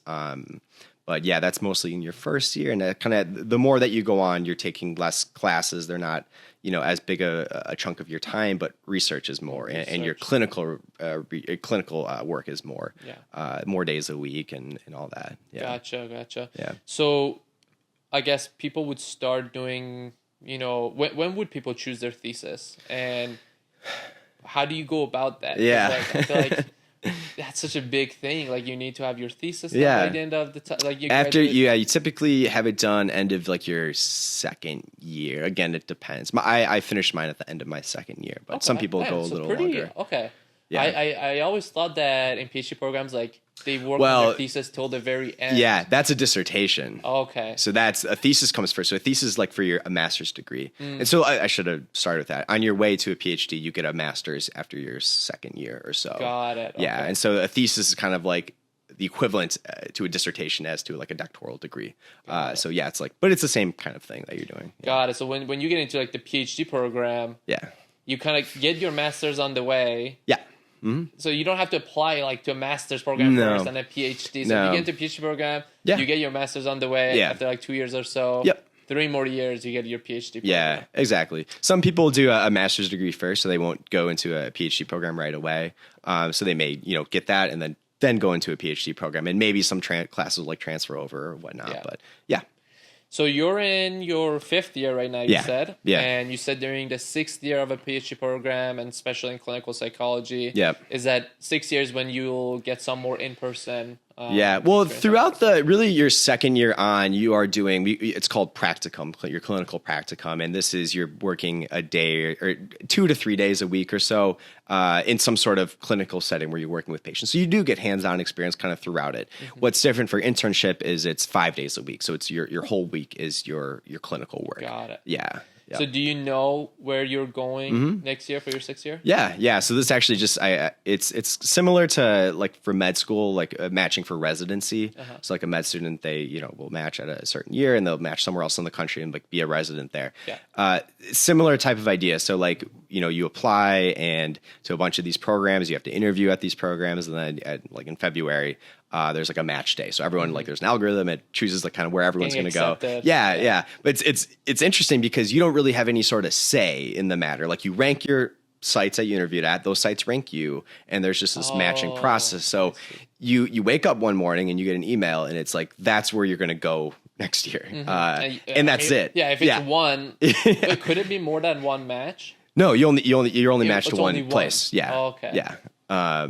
But yeah, that's mostly in your first year. And kind of the more that you go on, you're taking less classes. They're not, as big a chunk of your time, but research is more, and your clinical work is more, more days a week and all that. Yeah. Gotcha. Yeah. So I guess people would start doing, when would people choose their thesis, and how do you go about that? Yeah. Like, I feel like that's such a big thing. Like you need to have your thesis done by the end of the time. Like you typically have it done end of like your second year. Again, it depends. I finished mine at the end of my second year, but some people go a little longer. Okay. Yeah. I always thought that in PhD programs, like, they work on their thesis till the very end. Yeah, that's a dissertation. Okay. So that's a thesis comes first. So a thesis is like for a master's degree. And so I should have started with that. On your way to a PhD, you get a master's after your second year or so. Got it. Okay. Yeah, and so a thesis is kind of like the equivalent to a dissertation as to like a doctoral degree. So yeah, it's like, but it's the same kind of thing that you're doing. Yeah. Got it. So when you get into like the PhD program, you kind of get your master's on the way. Yeah. Mm-hmm. So you don't have to apply like to a master's program first and a PhD. So if you get into a PhD program, you get your master's on the way after like 2 years or so. Yep. 3 more years, you get your PhD program. Yeah, exactly. Some people do a master's degree first, so they won't go into a PhD program right away. So they may, get that and then go into a PhD program, and maybe some classes like transfer over or whatnot. Yeah. But yeah. So you're in your 5th year right now, you said? Yeah. And you said during the 6th year of a PhD program, and especially in clinical psychology, is that 6 years when you'll get some more in-person? Well, throughout your second year on, you are doing, it's called practicum, your clinical practicum. And this is, you're working a day or 2 to 3 days a week or so in some sort of clinical setting where you're working with patients. So you do get hands-on experience kind of throughout it. Mm-hmm. What's different for internship is it's 5 days a week. So it's your whole week is your clinical work. Got it. Yeah. Yep. So do you know where you're going next year for your 6th year? Yeah. So this actually just it's similar to like for med school, like matching for residency. So like a med student, they will match at a certain year and they'll match somewhere else in the country and like be a resident there. Yeah. Similar type of idea. So like you apply and to a bunch of these programs, you have to interview at these programs, and then like in February. There's like a match day. So everyone, like there's an algorithm. It chooses like kind of where everyone's going to go. Yeah. But it's interesting because you don't really have any sort of say in the matter. Like you rank your sites that you interviewed at, those sites rank you, and there's just this matching process. So you wake up one morning and you get an email and it's like, that's where you're going to go next year. And that's it. Yeah. If it's one, but could it be more than one match? No, you're only matched to one place. Yeah. Oh, okay. Yeah.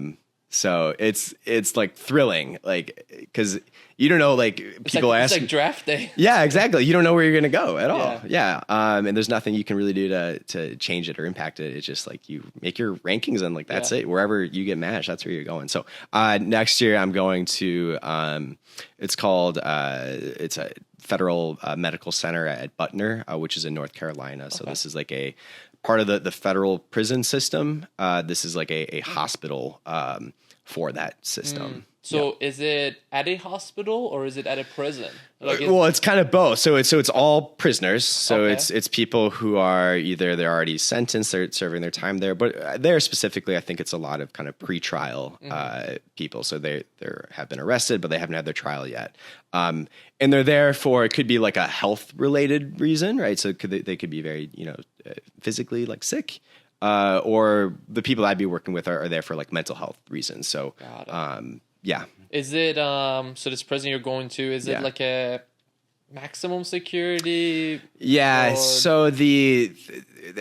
So it's like thrilling, like, because you don't know, like people ask. It's like draft day. Yeah, exactly. You don't know where you're going to go at all. Yeah. And there's nothing you can really do to change it or impact it. It's just like you make your rankings and like that's it. Wherever you get matched, that's where you're going. So next year I'm going to it's called it's a federal medical center at Butner, which is in North Carolina. So this is like a part of the federal prison system. This is like a hospital for that system. So is it at a hospital or is it at a prison? Like it's kind of both. So it's all prisoners. So it's people who are either they're already sentenced, they're serving their time there, but there specifically, I think it's a lot of kind of pre-trial people. So they have been arrested, but they haven't had their trial yet. And they're there for, it could be like a health related reason, right? So they could be very, physically like sick. Or the people I'd be working with are there for like mental health reasons. So, yeah. Is it, so this prison you're going to, is it like a maximum security? Yeah. Or, so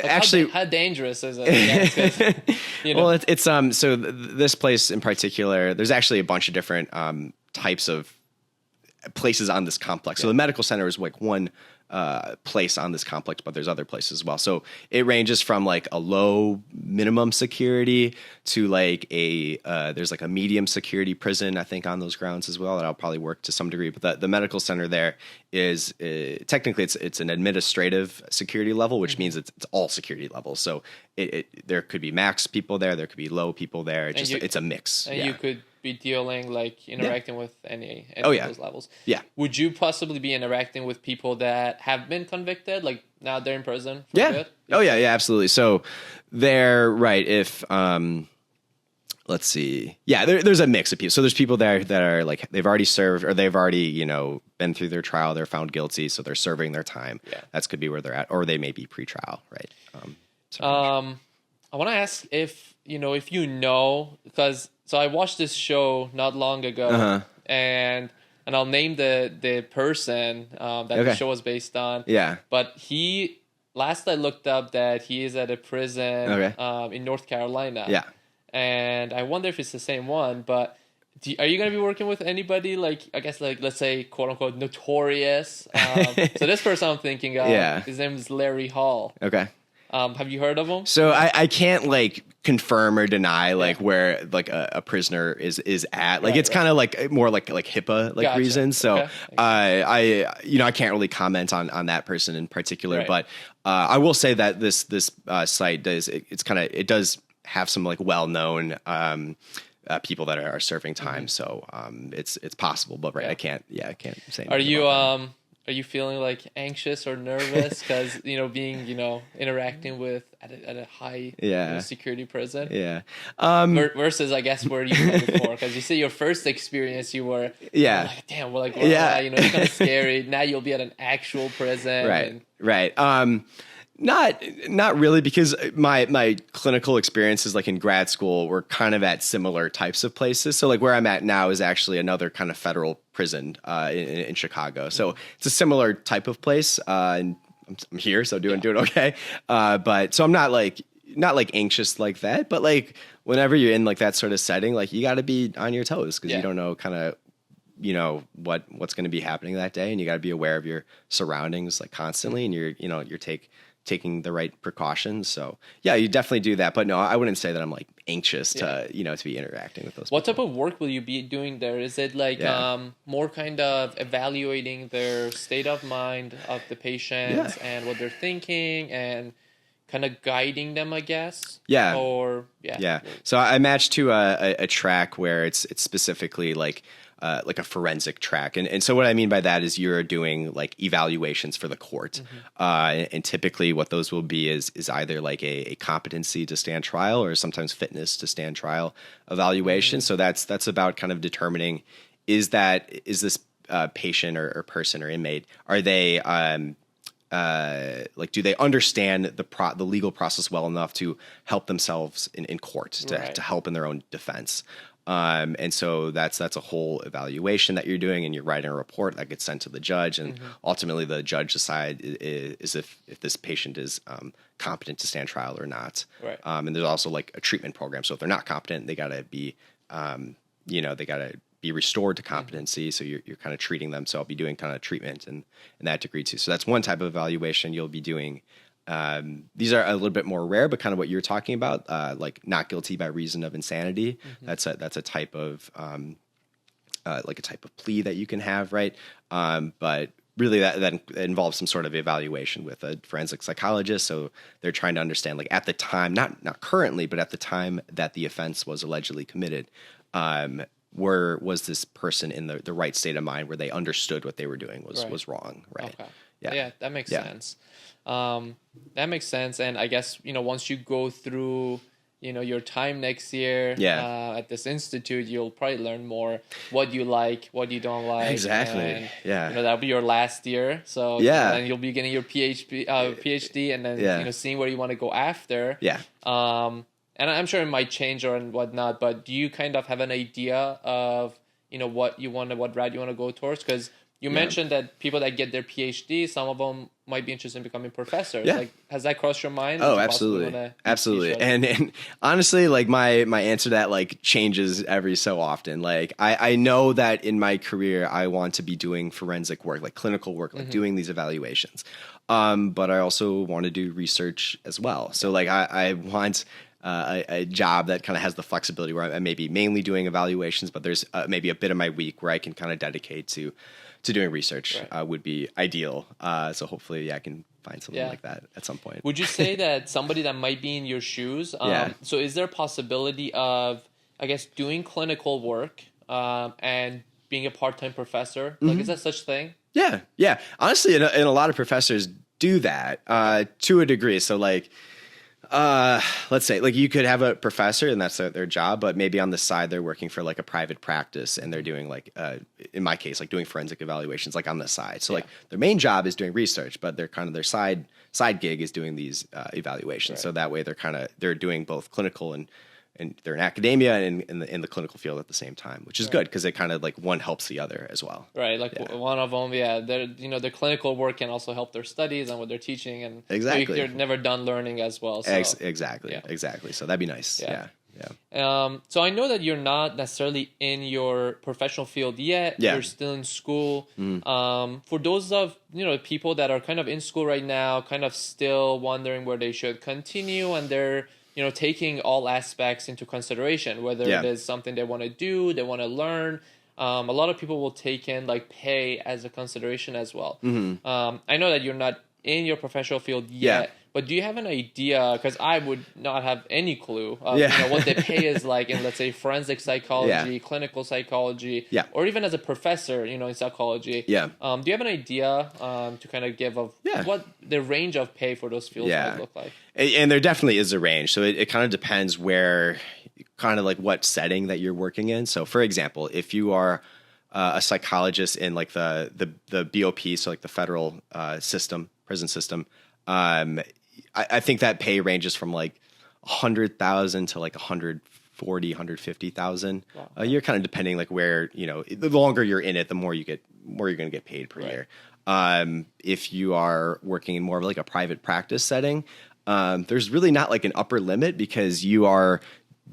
actually, how dangerous is it? Well, it's so this place in particular, there's actually a bunch of different types of places on this complex. So the medical center is like one place on this complex, but there's other places as well. So it ranges from like a low minimum security to like there's like a medium security prison, I think, on those grounds as well. And I'll probably work to some degree, but the medical center there is technically it's an administrative security level, which means it's all security levels. So there could be max people there be low people there. It's a mix. And you could be dealing, like interacting with any of those levels. Yeah. Would you possibly be interacting with people that have been convicted, like now they're in prison for good? Oh yeah, absolutely. So they're right. If let's see. Yeah, there's a mix of people. So there's people there that are like they've already served or they've already, been through their trial, they're found guilty, so they're serving their time. Yeah. That could be where they're at, or they may be pre-trial, right? I want to ask if because so I watched this show not long ago, and I'll name the person that the show was based on. Yeah. But last I looked up that he is at a prison in North Carolina. Yeah. And I wonder if it's the same one, but are you going to be working with anybody like, I guess, like, let's say, quote unquote, notorious? So this person I'm thinking of, his name is Larry Hall. Okay. Have you heard of him? So I can't like confirm or deny like where like a prisoner is at. Like it's kind of like more like HIPAA like reasons. So I can't really comment on that person in particular, but I will say that this site does it does have some like well-known people that are serving time. So it's possible, but I can't say. Are you feeling like anxious or nervous because being interacting with at a high security prison? Versus I guess where you were before, because you say your first experience you were like, damn, well, like it's kind of scary. Now you'll be at an actual prison, Not really, because my clinical experiences like in grad school were kind of at similar types of places. So like where I'm at now is actually another kind of federal prison in Chicago. So it's a similar type of place, and I'm here, so doing okay. But so I'm not like anxious like that. But like whenever you're in like that sort of setting, like you got to be on your toes because you don't know kind of what's going to be happening that day, and you got to be aware of your surroundings like constantly, and you're taking the right precautions. So yeah, you definitely do that. But no, I wouldn't say that I'm like anxious to be interacting with those people. What type of work will you be doing there? Is it like more kind of evaluating their state of mind of the patients and what they're thinking and kind of guiding them, I guess? So I matched to a track where it's specifically like a forensic track. And so what I mean by that is you're doing like evaluations for the court. And typically what those will be is either like a competency to stand trial or sometimes fitness to stand trial evaluation. So that's about kind of determining is this patient or person or inmate, are they do they understand the legal process well enough to help themselves in court to help in their own defense? And so that's a whole evaluation that you're doing, and you're writing a report that gets sent to the judge, and ultimately the judge decides if this patient is competent to stand trial or not. And there's also like a treatment program. So if they're not competent, they gotta be restored to competency. So you're kind of treating them. So I'll be doing kind of treatment and that degree too. So that's one type of evaluation you'll be doing. These are a little bit more rare, but kind of what you're talking about, like not guilty by reason of insanity. That's a type of like a type of plea that you can have, right? But really that involves some sort of evaluation with a forensic psychologist. So they're trying to understand, like at the time, not currently, but at the time that the offense was allegedly committed, was this person in the right state of mind where they understood what they were doing was wrong, right? Okay. Yeah, that makes sense. That makes sense. And I guess, once you go through, your time next year at this institute, you'll probably learn more what you like, what you don't like. Exactly. And, that'll be your last year. So then you'll be getting your PhD and then, seeing where you want to go after. And I'm sure it might change or whatnot, but do you kind of have an idea of, what route you want to go towards? Because you mentioned that people that get their PhD, some of them might be interested in becoming professors. Like, has that crossed your mind? Oh, absolutely. Absolutely. And honestly, like my answer to that like changes every so often. Like I know that in my career, I want to be doing forensic work, like clinical work, like doing these evaluations. But I also want to do research as well. So like I want a job that kind of has the flexibility where I may be mainly doing evaluations, but there's maybe a bit of my week where I can kind of dedicate to doing research. Would be ideal. So hopefully, I can find something like that at some point. Would you say that somebody that might be in your shoes? So is there a possibility of, I guess, doing clinical work and being a part-time professor? Like, is that such a thing? Yeah. Honestly, and a lot of professors do that to a degree. So like, let's say like you could have a professor and that's their job, but maybe on the side they're working for like a private practice and they're doing like, in my case, like doing forensic evaluations, like on the side. So like their main job is doing research, but they're kind of their side gig is doing these evaluations. So that way they're doing both clinical and they're in academia and in the clinical field at the same time, which is good because it kind of like one helps the other as well. Right. Like one of them, their clinical work can also help their studies and what they're teaching. And exactly. They're never done learning as well. So. Exactly. So that'd be nice. Yeah. So I know that you're not necessarily in your professional field yet. You're still in school. For those of people that are kind of in school right now, kind of still wondering where they should continue, and they're taking all aspects into consideration, whether it is something they want to do, they want to learn. A lot of people will take in like pay as a consideration as well. I know that you're not in your professional field yet, but do you have an idea? Because I would not have any clue of what the pay is like in, let's say, forensic psychology, clinical psychology, or even as a professor, in psychology. Do you have an idea to kind of give of what the range of pay for those fields might look like? And there definitely is a range. So it kind of depends where, kind of like what setting that you're working in. So for example, if you are a psychologist in like the BOP, so like the federal prison system, I think that pay ranges from like 100,000 to like 140, 150,000 a year, kind of depending like where, the longer you're in it, the more you're going to get paid per year. If you are working in more of like a private practice setting, there's really not like an upper limit, because you are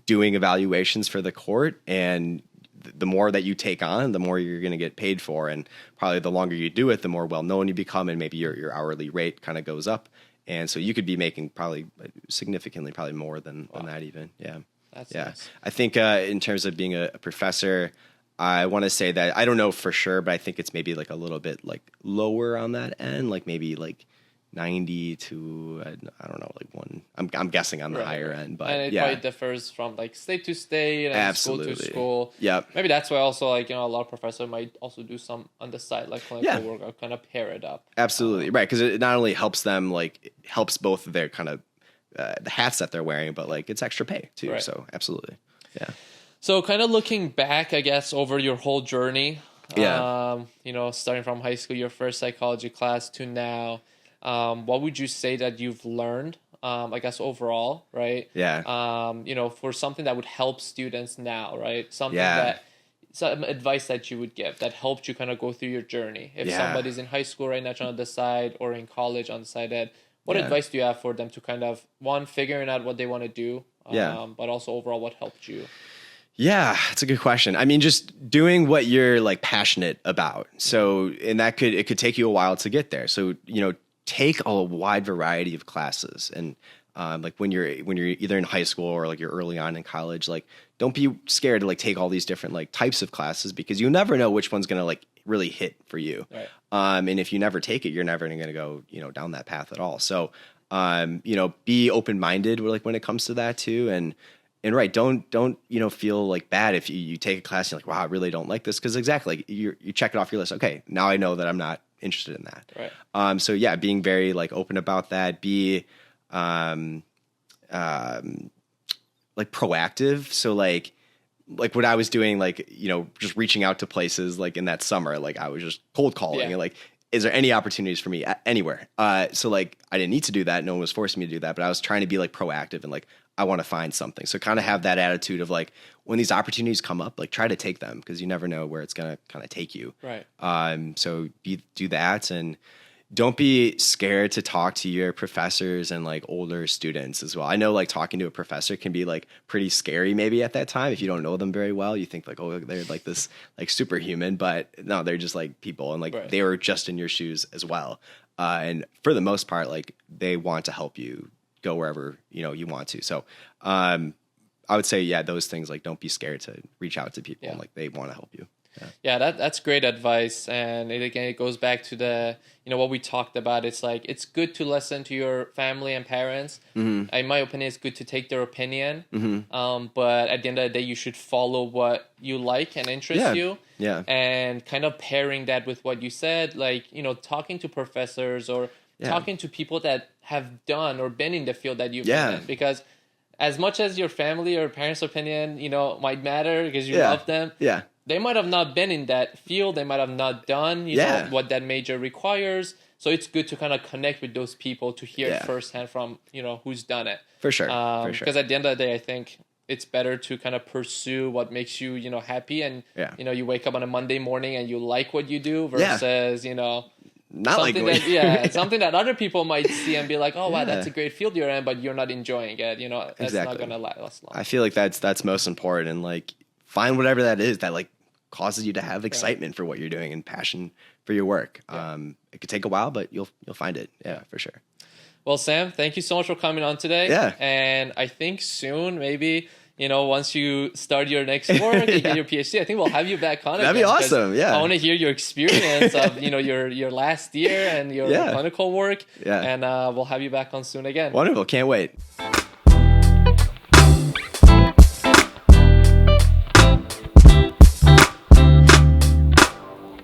doing evaluations for the court, and the more that you take on, the more you're going to get paid for. And probably the longer you do it, the more well-known you become, and maybe your hourly rate kind of goes up. And so you could be making probably significantly, probably more than that even. Yeah. That's nice. I think in terms of being a professor, I want to say that I don't know for sure, but I think it's maybe like a little bit like lower on that end, like maybe like 90 to, I don't know, like one, I'm guessing on the higher end, but and it probably differs from like state to state and school to school. Maybe that's why also like, a lot of professors might also do some on the side, like clinical work, or kind of pair it up. Absolutely. Right. Cause it not only helps them, like it helps both of their kind of the hats that they're wearing, but like it's extra pay too. Right. So absolutely. Yeah. So kind of looking back, I guess, over your whole journey, starting from high school, your first psychology class to now, what would you say that you've learned, I guess, overall, right? For something that would help students now, right? Some advice that you would give that helped you kind of go through your journey. If somebody's in high school right now trying to decide, or in college on the side ed, what advice do you have for them to kind of, one, figuring out what they want to do, but also overall what helped you? Yeah, that's a good question. I mean, just doing what you're like passionate about. So, and it could take you a while to get there. So, take a wide variety of classes, and like when you're either in high school or like you're early on in college, like don't be scared to like take all these different like types of classes, because you never know which one's gonna like really hit for you. Right. And if you never take it, you're never gonna go down that path at all. So be open minded like when it comes to that too, and right, don't feel like bad if you take a class and you're like, wow, I really don't like this, because exactly you check it off your list. Okay, now I know that I'm not interested in that. Right. So yeah, being very like open about that, be like proactive. So like what I was doing, like, just reaching out to places like in that summer, like I was just cold calling and like, is there any opportunities for me anywhere? So like I didn't need to do that. No one was forcing me to do that, but I was trying to be like proactive and like, I want to find something. So kind of have that attitude of like, when these opportunities come up, like try to take them, because you never know where it's going to kind of take you. Right. So do that, and don't be scared to talk to your professors and like older students as well. I know like talking to a professor can be like pretty scary maybe at that time. If you don't know them very well, you think like, oh, they're like this like superhuman, but no, they're just like people, and like they were just in your shoes as well. And for the most part, like they want to help you go wherever, you want to. So, I would say, those things, like, don't be scared to reach out to people and like they want to help you. Yeah, that's great advice. And it goes back to the, what we talked about. It's like, it's good to listen to your family and parents. Mm-hmm. In my opinion, it's good to take their opinion. Mm-hmm. But at the end of the day, you should follow what you like and interests you. Yeah. And kind of pairing that with what you said, like, talking to professors or talking to people that have done or been in the field that you've been in. Because as much as your family or parents' opinion, might matter because you love them. Yeah. They might have not been in that field. They might have not done, know, what that major requires. So it's good to kind of connect with those people to hear it firsthand from, who's done it. For sure. Because at the end of the day, I think it's better to kind of pursue what makes you, happy. And, you wake up on a Monday morning and you like what you do versus, not something like that, something that other people might see and be like, oh wow, that's a great field you're in, but you're not enjoying it. That's not gonna last long. I feel like that's most important, and like find whatever that is that like causes you to have excitement for what you're doing and passion for your work. It could take a while, but you'll find it. Yeah, for sure. Well, Sam, thank you so much for coming on today. Yeah. And I think soon, maybe, once you start your next work and get your PhD, I think we'll have you back on. That'd be awesome. Yeah. I want to hear your experience of, your last year and your clinical work. Yeah. And we'll have you back on soon again. Wonderful. Can't wait.